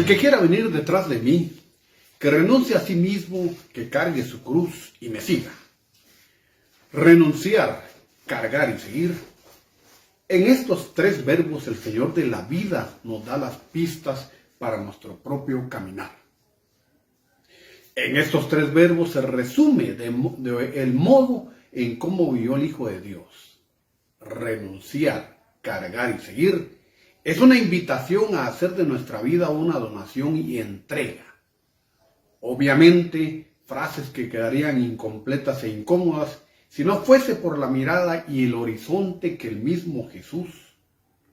que quiera venir detrás de mí, que renuncie a sí mismo, que cargue su cruz y me siga. Renunciar, cargar y seguir. En estos tres verbos el Señor de la vida nos da las pistas para nuestro propio caminar. En estos tres verbos se resume el modo en cómo vivió el Hijo de Dios. Renunciar, cargar y seguir es una invitación a hacer de nuestra vida una donación y entrega. Obviamente, frases que quedarían incompletas e incómodas si no fuese por la mirada y el horizonte que el mismo Jesús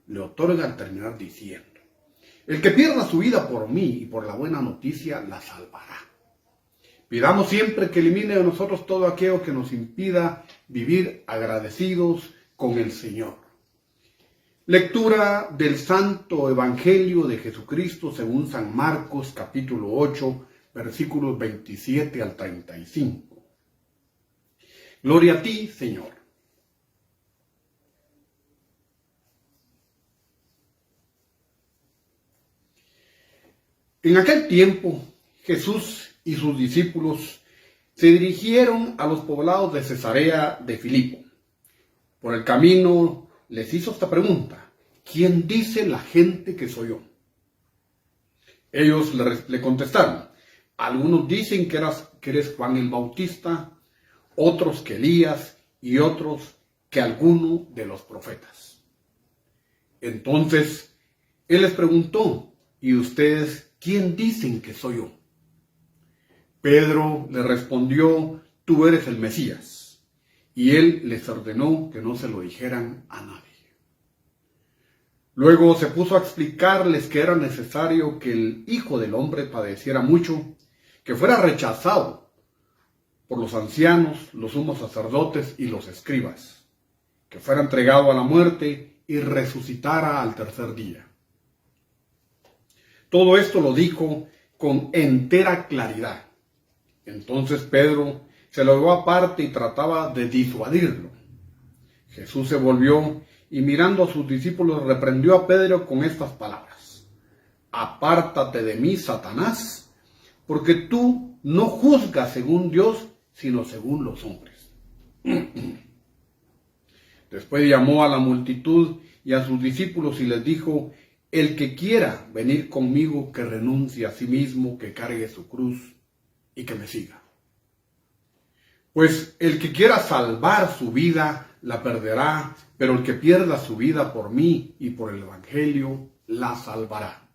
le otorga al terminar diciendo: el que pierda su vida por mí y por la buena noticia la salvará. Pidamos siempre que elimine de nosotros todo aquello que nos impida vivir agradecidos con el Señor. Lectura del Santo Evangelio de Jesucristo según San Marcos, capítulo 8, versículos 27 al 35. Gloria a ti, Señor. En aquel tiempo, Jesús y sus discípulos se dirigieron a los poblados de Cesarea de Filipo. Por el camino les hizo esta pregunta: ¿quién dice la gente que soy yo? Ellos le contestaron: algunos dicen que eres Juan el Bautista, otros que Elías y otros que alguno de los profetas. Entonces él les preguntó: ¿y ustedes quién dicen que soy yo? Pedro le respondió: tú eres el Mesías. Y él les ordenó que no se lo dijeran a nadie. Luego se puso a explicarles que era necesario que el Hijo del Hombre padeciera mucho, que fuera rechazado por los ancianos, los sumos sacerdotes y los escribas, que fuera entregado a la muerte y resucitara al tercer día. Todo esto lo dijo con entera claridad. Entonces Pedro se lo llevó aparte y trataba de disuadirlo. Jesús se volvió y mirando a sus discípulos reprendió a Pedro con estas palabras: apártate de mí, Satanás, porque tú no juzgas según Dios, sino según los hombres. Después llamó a la multitud y a sus discípulos y les dijo: el que quiera venir conmigo, que renuncie a sí mismo, que cargue su cruz y que me siga. Pues el que quiera salvar su vida, la perderá, pero el que pierda su vida por mí y por el Evangelio, la salvará.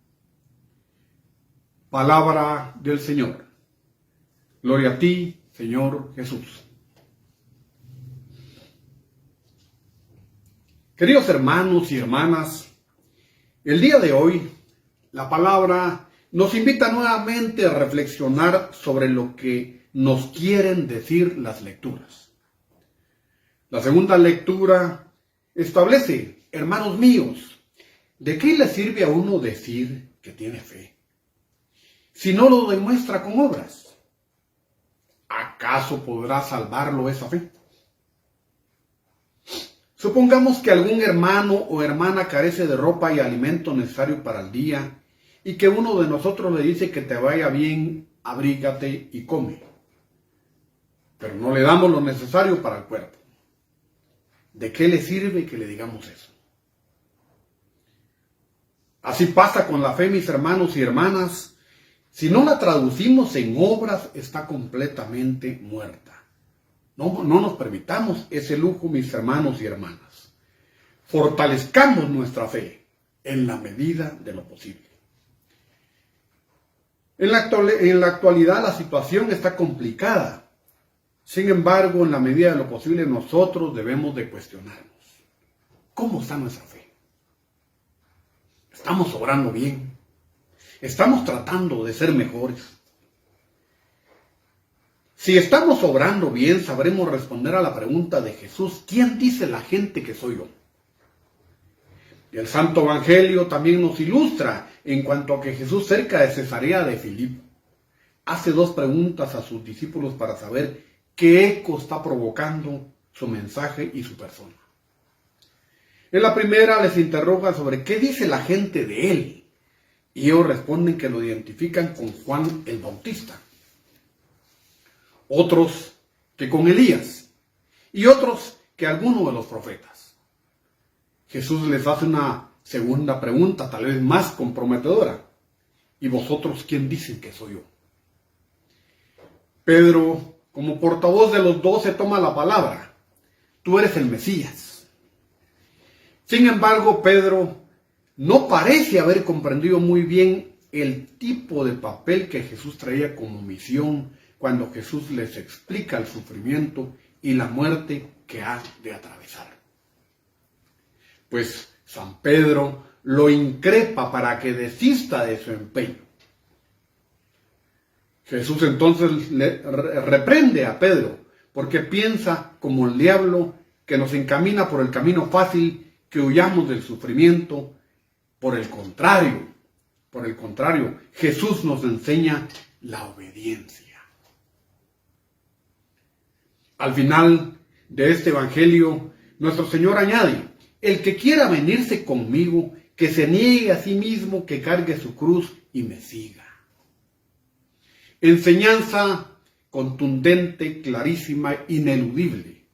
Palabra del Señor. Gloria a ti, Señor Jesús. Queridos hermanos y hermanas, el día de hoy, la palabra nos invita nuevamente a reflexionar sobre lo que nos quieren decir las lecturas. La segunda lectura establece: hermanos míos, ¿de qué le sirve a uno decir que tiene fe si no lo demuestra con obras? ¿Acaso podrá salvarlo esa fe? Supongamos que algún hermano o hermana carece de ropa y alimento necesario para el día y que uno de nosotros le dice que te vaya bien, abrígate y come, pero no le damos lo necesario para el cuerpo. ¿De qué le sirve que le digamos eso? Así pasa con la fe, mis hermanos y hermanas. Si no la traducimos en obras, está completamente muerta. No nos permitamos ese lujo, mis hermanos y hermanas. Fortalezcamos nuestra fe en la medida de lo posible. En la actualidad la situación está complicada. Sin embargo, en la medida de lo posible nosotros debemos de cuestionarnos: ¿cómo está nuestra fe? ¿Estamos obrando bien? ¿Estamos tratando de ser mejores? Si estamos obrando bien, sabremos responder a la pregunta de Jesús: ¿quién dice la gente que soy yo? Y el Santo Evangelio también nos ilustra en cuanto a que Jesús, cerca de Cesarea de Filipo, hace dos preguntas a sus discípulos para saber qué eco está provocando su mensaje y su persona. En la primera les interroga sobre qué dice la gente de él, Y ellos responden que lo identifican con Juan el Bautista. Otros que con Elías. Y otros que alguno de los profetas. Jesús les hace una segunda pregunta, tal vez más comprometedora. ¿Y vosotros quién dicen que soy yo? Pedro, como portavoz de los 12, toma la palabra. Tú eres el Mesías. Sin embargo, Pedro no parece haber comprendido muy bien el tipo de papel que Jesús traía como misión cuando Jesús les explica el sufrimiento y la muerte que ha de atravesar. Pues San Pedro lo increpa para que desista de su empeño. Jesús entonces le reprende a Pedro porque piensa como el diablo que nos encamina por el camino fácil, que huyamos del sufrimiento. Por el contrario, Jesús nos enseña la obediencia. Al final de este evangelio, nuestro Señor añade: el que quiera venirse conmigo, que se niegue a sí mismo, que cargue su cruz y me siga. Enseñanza contundente, clarísima, ineludible.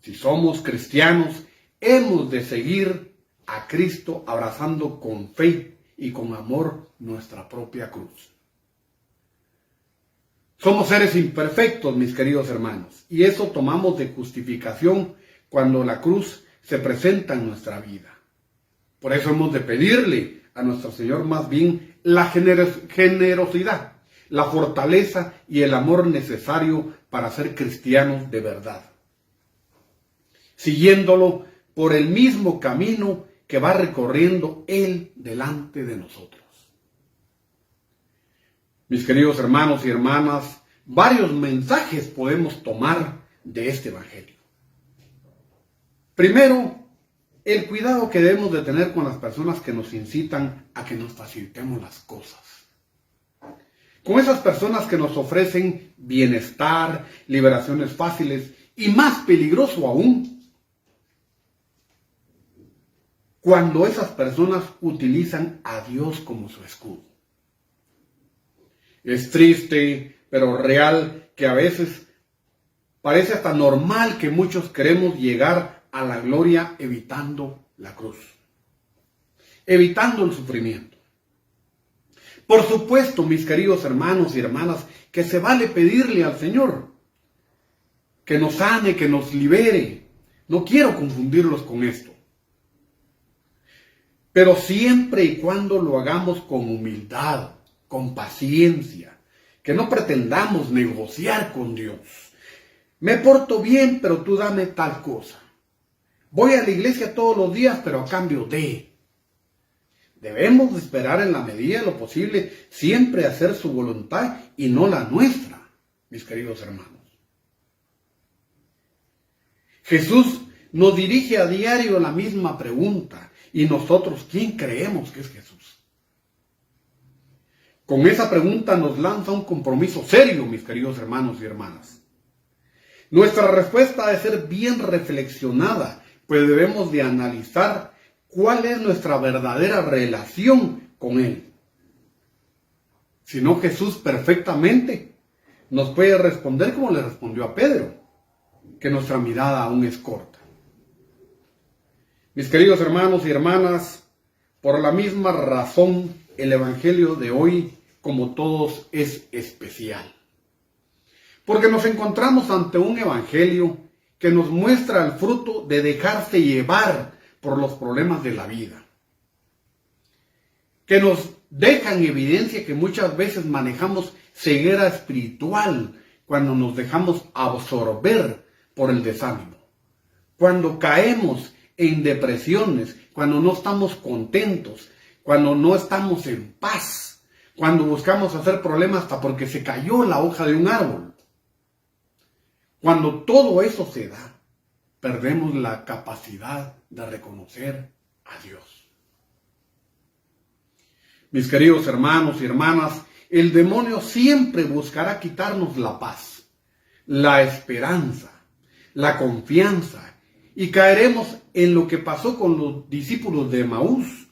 Si somos cristianos, hemos de seguir a Cristo abrazando con fe y con amor nuestra propia cruz. Somos seres imperfectos, mis queridos hermanos, y eso tomamos de justificación cuando la cruz se presenta en nuestra vida. Por eso hemos de pedirle a nuestro Señor más bien la generosidad, la fortaleza y el amor necesario para ser cristianos de verdad, siguiéndolo por el mismo camino que va recorriendo Él delante de nosotros. Mis queridos hermanos y hermanas, varios mensajes podemos tomar de este evangelio. Primero, el cuidado que debemos de tener con las personas que nos incitan a que nos facilitemos las cosas. Con esas personas que nos ofrecen bienestar, liberaciones fáciles y más peligroso aún, cuando esas personas utilizan a Dios como su escudo. Es triste, pero real, que a veces parece hasta normal que muchos queremos llegar a la gloria evitando la cruz, evitando el sufrimiento. Por supuesto, mis queridos hermanos y hermanas, que se vale pedirle al Señor que nos sane, que nos libere. No quiero confundirlos con esto. Pero siempre y cuando lo hagamos con humildad, con paciencia, que no pretendamos negociar con Dios. Me porto bien, pero tú dame tal cosa. Voy a la iglesia todos los días, pero a cambio de... Debemos de esperar en la medida de lo posible siempre hacer su voluntad y no la nuestra, mis queridos hermanos. Jesús nos dirige a diario la misma pregunta. ¿Y nosotros quién creemos que es Jesús? Con esa pregunta nos lanza un compromiso serio, mis queridos hermanos y hermanas. Nuestra respuesta ha de ser bien reflexionada, pues debemos de analizar cuál es nuestra verdadera relación con Él. Si no, Jesús perfectamente nos puede responder como le respondió a Pedro, que nuestra mirada aún es corta. Mis queridos hermanos y hermanas, por la misma razón, el Evangelio de hoy, como todos, es especial. Porque nos encontramos ante un Evangelio que nos muestra el fruto de dejarse llevar por los problemas de la vida. Que nos deja en evidencia que muchas veces manejamos ceguera espiritual cuando nos dejamos absorber por el desánimo. Cuando caemos en depresiones, cuando no estamos contentos, cuando no estamos en paz, cuando buscamos hacer problemas hasta porque se cayó la hoja de un árbol. Cuando todo eso se da, perdemos la capacidad de reconocer a Dios. Mis queridos hermanos y hermanas, el demonio siempre buscará quitarnos la paz, la esperanza, la confianza, y caeremos en lo que pasó con los discípulos de Emaús,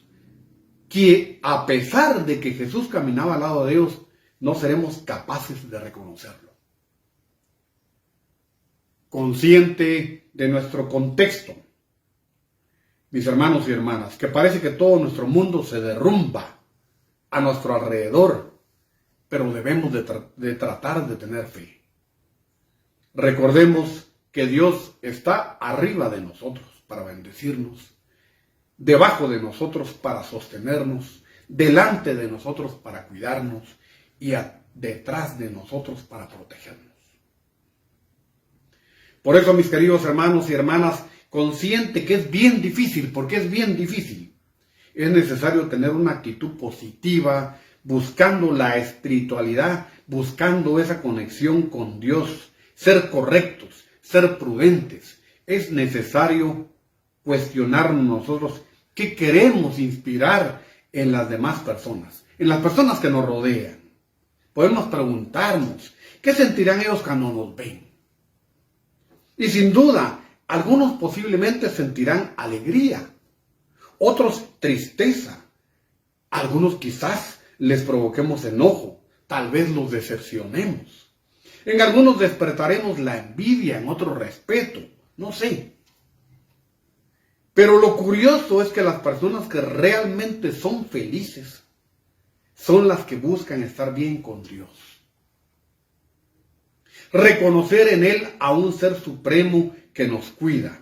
que a pesar de que Jesús caminaba al lado de ellos, no seremos capaces de reconocerlo. Consciente de nuestro contexto, mis hermanos y hermanas, que parece que todo nuestro mundo se derrumba a nuestro alrededor, pero debemos de tratar de tener fe. Recordemos que Dios está arriba de nosotros para bendecirnos, debajo de nosotros para sostenernos, delante de nosotros para cuidarnos y detrás de nosotros para protegernos. Por eso, mis queridos hermanos y hermanas, consciente que es bien difícil, porque es bien difícil, es necesario tener una actitud positiva, buscando la espiritualidad, buscando esa conexión con Dios, ser correctos, ser prudentes. Es necesario cuestionarnos nosotros qué queremos inspirar en las demás personas, en las personas que nos rodean. Podemos preguntarnos, ¿qué sentirán ellos cuando nos ven? Y sin duda, algunos posiblemente sentirán alegría, otros tristeza, algunos quizás les provoquemos enojo, tal vez los decepcionemos. En algunos despertaremos la envidia, en otros respeto, no sé. Pero lo curioso es que las personas que realmente son felices son las que buscan estar bien con Dios. Reconocer en Él a un ser supremo que nos cuida.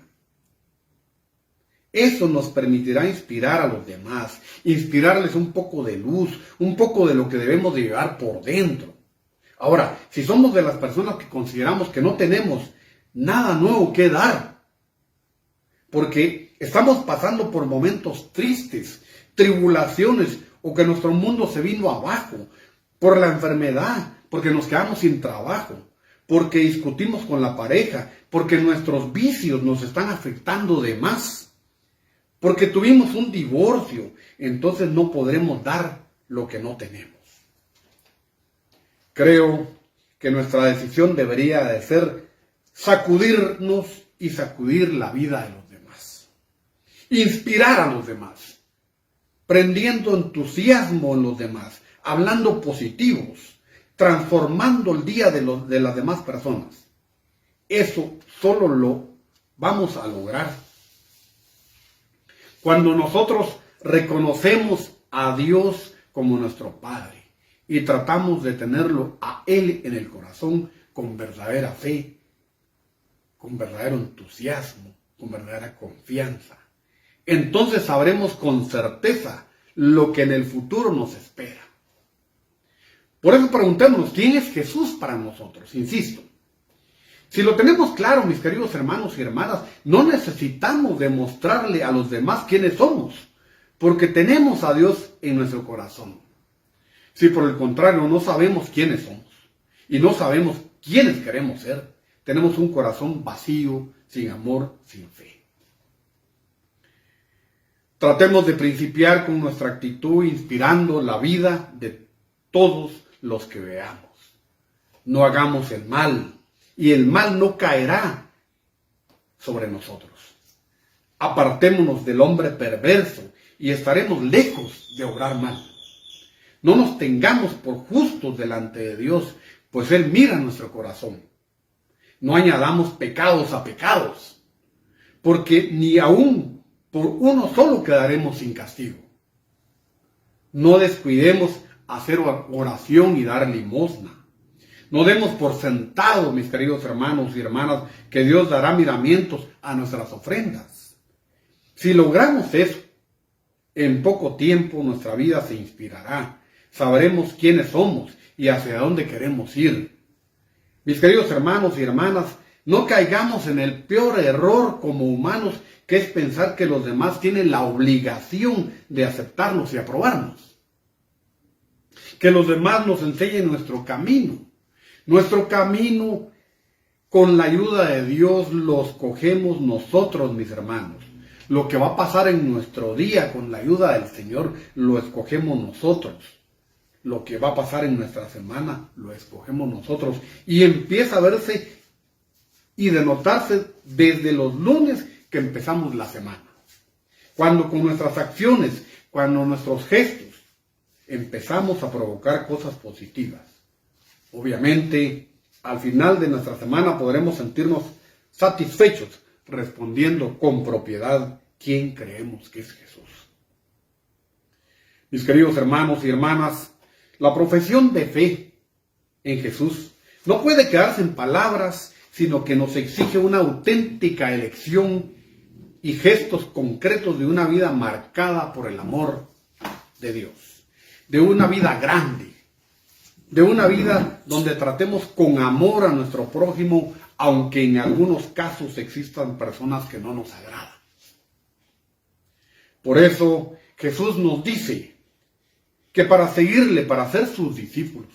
Eso nos permitirá inspirar a los demás, inspirarles un poco de luz, un poco de lo que debemos de llevar por dentro. Ahora, si somos de las personas que consideramos que no tenemos nada nuevo que dar, porque estamos pasando por momentos tristes, tribulaciones, o que nuestro mundo se vino abajo, por la enfermedad, porque nos quedamos sin trabajo, porque discutimos con la pareja, porque nuestros vicios nos están afectando de más, porque tuvimos un divorcio, entonces no podremos dar lo que no tenemos. Creo que nuestra decisión debería de ser sacudirnos y sacudir la vida de los demás. Inspirar a los demás, prendiendo entusiasmo en los demás, hablando positivos, transformando el día de las demás personas. Eso solo lo vamos a lograr cuando nosotros reconocemos a Dios como nuestro Padre y tratamos de tenerlo a Él en el corazón con verdadera fe, con verdadero entusiasmo, con verdadera confianza. Entonces sabremos con certeza lo que en el futuro nos espera. Por eso preguntémonos, ¿quién es Jesús para nosotros? Insisto, si lo tenemos claro, mis queridos hermanos y hermanas, no necesitamos demostrarle a los demás quiénes somos, porque tenemos a Dios en nuestro corazón. Si por el contrario no sabemos quiénes somos y no sabemos quiénes queremos ser, tenemos un corazón vacío, sin amor, sin fe. Tratemos de principiar con nuestra actitud inspirando la vida de todos los que veamos. No hagamos el mal y el mal no caerá sobre nosotros. Apartémonos del hombre perverso y estaremos lejos de obrar mal. No nos tengamos por justos delante de Dios, pues Él mira nuestro corazón. No añadamos pecados a pecados, porque ni aún por uno solo quedaremos sin castigo. No descuidemos hacer oración y dar limosna. No demos por sentado, mis queridos hermanos y hermanas, que Dios dará miramientos a nuestras ofrendas. Si logramos eso, en poco tiempo nuestra vida se inspirará. Sabremos quiénes somos y hacia dónde queremos ir. Mis queridos hermanos y hermanas, no caigamos en el peor error como humanos, que es pensar que los demás tienen la obligación de aceptarnos y aprobarnos. Que los demás nos enseñen nuestro camino. Nuestro camino, con la ayuda de Dios, lo escogemos nosotros, mis hermanos. Lo que va a pasar en nuestro día, con la ayuda del Señor, lo escogemos nosotros. Lo que va a pasar en nuestra semana, lo escogemos nosotros. Y empieza a verse y denotarse desde los lunes que empezamos la semana. Cuando con nuestras acciones, cuando nuestros gestos empezamos a provocar cosas positivas. Obviamente, al final de nuestra semana podremos sentirnos satisfechos respondiendo con propiedad quién creemos que es Jesús. Mis queridos hermanos y hermanas, la profesión de fe en Jesús no puede quedarse en palabras, sino que nos exige una auténtica elección y gestos concretos de una vida marcada por el amor de Dios, de una vida grande, de una vida donde tratemos con amor a nuestro prójimo, aunque en algunos casos existan personas que no nos agradan. Por eso Jesús nos dice que para seguirle, para ser sus discípulos,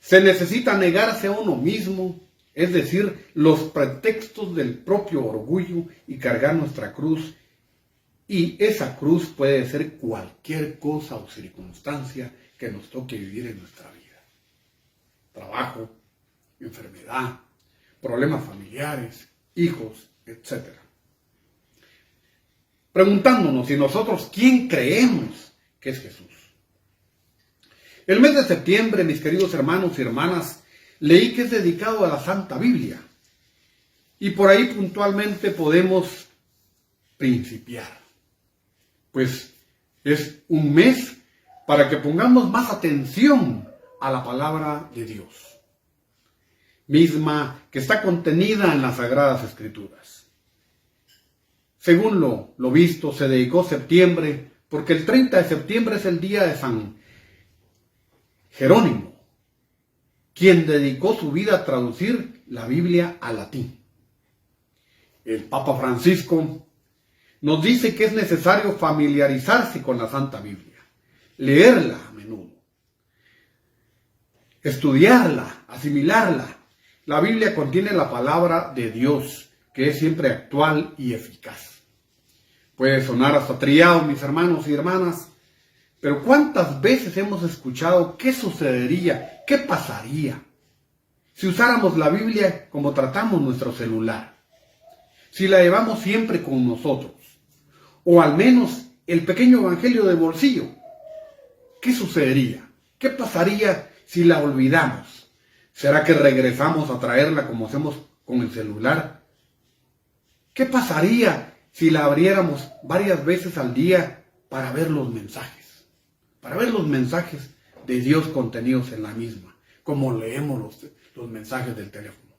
se necesita negarse a uno mismo, es decir, los pretextos del propio orgullo y cargar nuestra cruz. Y esa cruz puede ser cualquier cosa o circunstancia que nos toque vivir en nuestra vida. Trabajo, enfermedad, problemas familiares, hijos, etc. Preguntándonos si nosotros quién creemos que es Jesús. El mes de septiembre, mis queridos hermanos y hermanas, leí que es dedicado a la Santa Biblia. Y por ahí puntualmente podemos principiar. Pues es un mes para que pongamos más atención a la palabra de Dios, misma que está contenida en las Sagradas Escrituras. Según lo visto, se dedicó septiembre porque el 30 de septiembre es el día de San Jerónimo, quien dedicó su vida a traducir la Biblia al latín. El Papa Francisco nos dice que es necesario familiarizarse con la Santa Biblia, leerla a menudo, estudiarla, asimilarla. La Biblia contiene la palabra de Dios, que es siempre actual y eficaz. Puede sonar hasta trillado, mis hermanos y hermanas, pero ¿cuántas veces hemos escuchado qué sucedería, qué pasaría si usáramos la Biblia como tratamos nuestro celular? Si la llevamos siempre con nosotros, o al menos el pequeño evangelio de bolsillo, ¿qué sucedería? ¿Qué pasaría si la olvidamos? ¿Será que regresamos a traerla como hacemos con el celular? ¿Qué pasaría si la abriéramos varias veces al día para ver los mensajes? Para ver los mensajes de Dios contenidos en la misma, como leemos los mensajes del teléfono.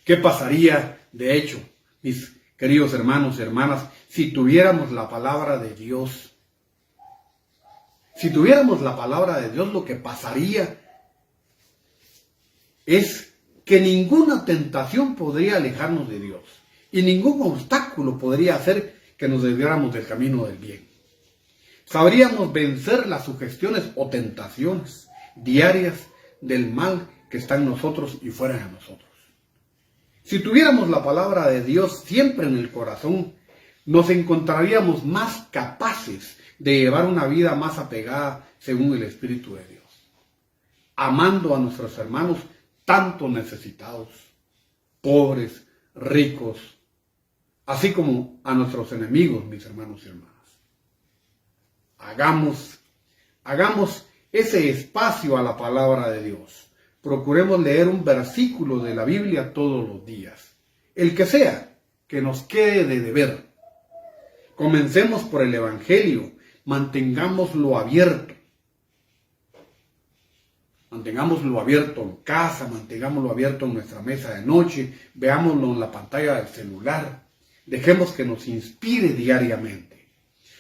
¿Qué pasaría, de hecho, mis queridos hermanos y hermanas, si tuviéramos la palabra de Dios? Si tuviéramos la palabra de Dios, lo que pasaría es que ninguna tentación podría alejarnos de Dios y ningún obstáculo podría hacer que nos desviáramos del camino del bien. Sabríamos vencer las sugestiones o tentaciones diarias del mal que está en nosotros y fuera de nosotros. Si tuviéramos la palabra de Dios siempre en el corazón, nos encontraríamos más capaces de llevar una vida más apegada según el Espíritu de Dios, amando a nuestros hermanos tanto necesitados, pobres, ricos, así como a nuestros enemigos, mis hermanos y hermanas. Hagamos ese espacio a la palabra de Dios. Procuremos leer un versículo de la Biblia todos los días, el que sea, que nos quede de deber. Comencemos por el Evangelio, mantengámoslo abierto. Mantengámoslo abierto en casa, mantengámoslo abierto en nuestra mesa de noche, veámoslo en la pantalla del celular. Dejemos que nos inspire diariamente.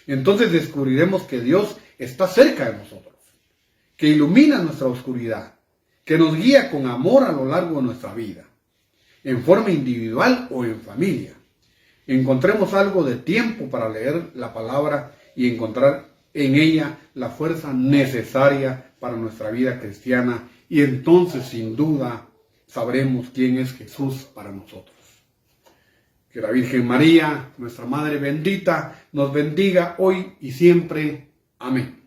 Entonces descubriremos que Dios está cerca de nosotros, que ilumina nuestra oscuridad, que nos guía con amor a lo largo de nuestra vida, en forma individual o en familia. Encontremos algo de tiempo para leer la palabra y encontrar en ella la fuerza necesaria para nuestra vida cristiana, y entonces sin duda sabremos quién es Jesús para nosotros. Que la Virgen María, nuestra Madre bendita, nos bendiga hoy y siempre. Amén.